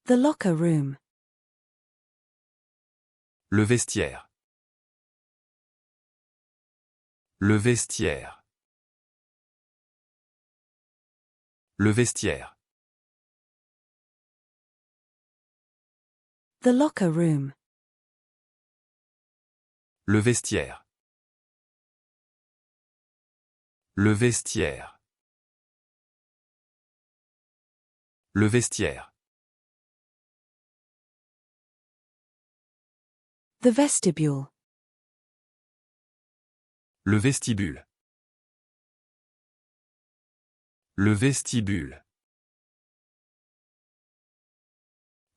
The locker room. Le vestiaire. Le vestiaire. Le vestiaire. The locker room. Le vestiaire. Le vestiaire. Le vestiaire. The vestibule. Le vestibule. Le vestibule.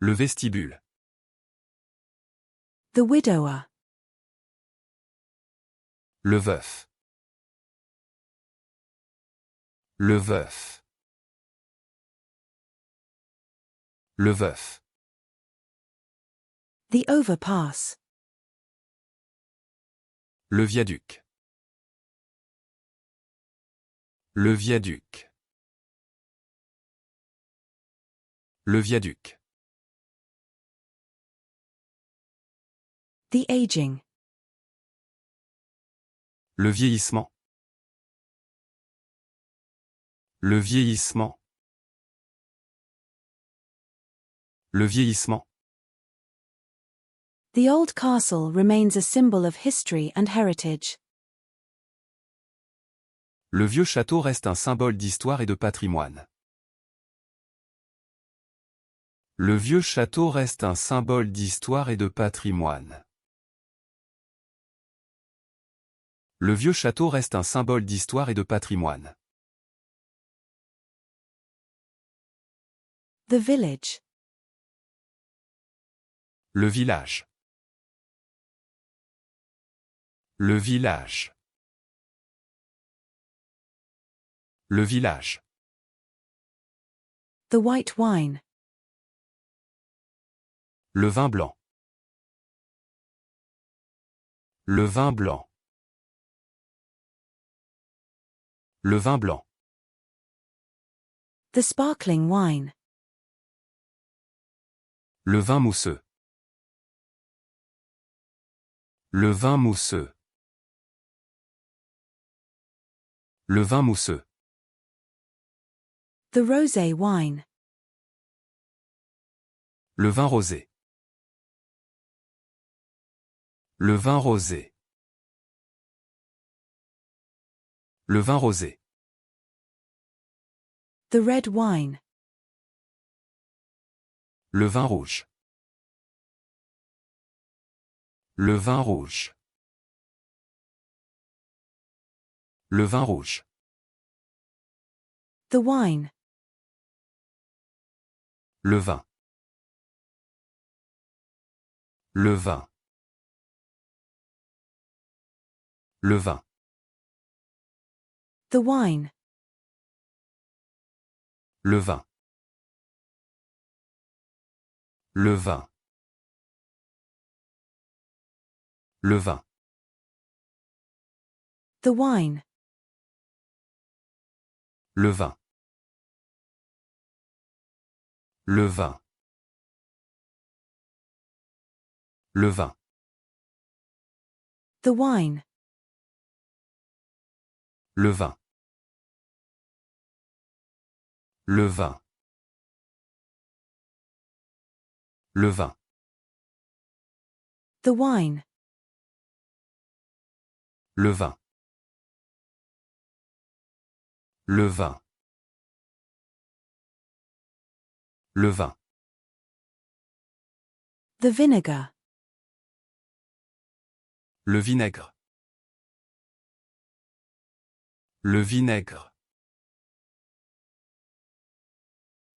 Le vestibule. The widower. Le veuf. Le veuf. Le veuf. The overpass. Le viaduc. Le viaduc. Le viaduc. The aging. Le vieillissement. Le vieillissement. Le vieillissement. The old castle remains a symbol of history and heritage. Le vieux château reste un symbole d'histoire et de patrimoine. Le vieux château reste un symbole d'histoire et de patrimoine. Le vieux château reste un symbole d'histoire et de patrimoine. The village. Le village. Le village. Le village. The white wine. Le vin blanc. Le vin blanc. Le vin blanc. The sparkling wine. Le vin mousseux. Le vin mousseux. Le vin mousseux. The rosé wine. Le vin rosé. Le vin rosé. Le vin rosé. The red wine. Le vin rouge. Le vin rouge. Le vin rouge. The wine. Le vin. Le vin. Le vin. The wine. Le vin. Le vin. Le vin. The wine. Le vin. Le vin. Le vin. The wine. Le vin. Le vin. Le vin. The wine. Le vin. Le vin. Le vin. The vinegar. Le vinaigre. Le vinaigre.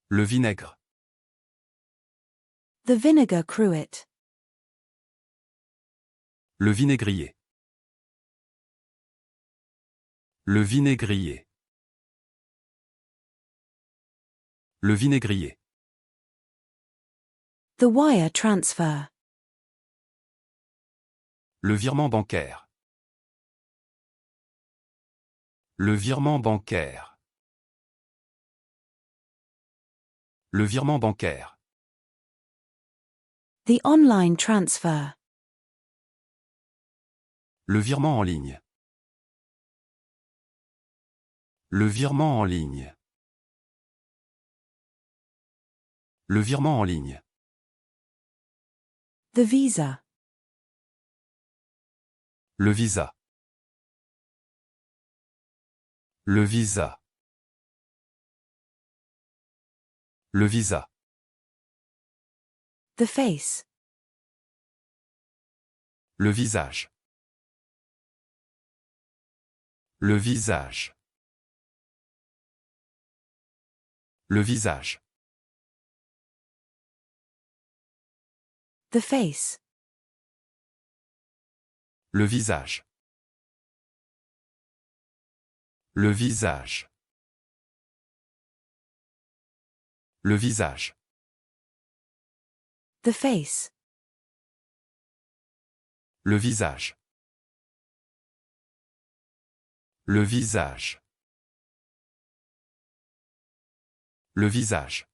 Le vinaigre. The vinegar cruet. Le vinaigrier. Le vinaigrier. Le vinaigrier. The wire transfer. Le virement bancaire. Le virement bancaire. Le virement bancaire. The online transfer. Le virement en ligne. Le virement en ligne. Le virement en ligne. The visa. Le visa. Le visa. Le visa. The face. Le visage. Le visage. Le visage. The face. Le visage. Le visage. Le visage. The face. Le visage. Le visage. Le visage.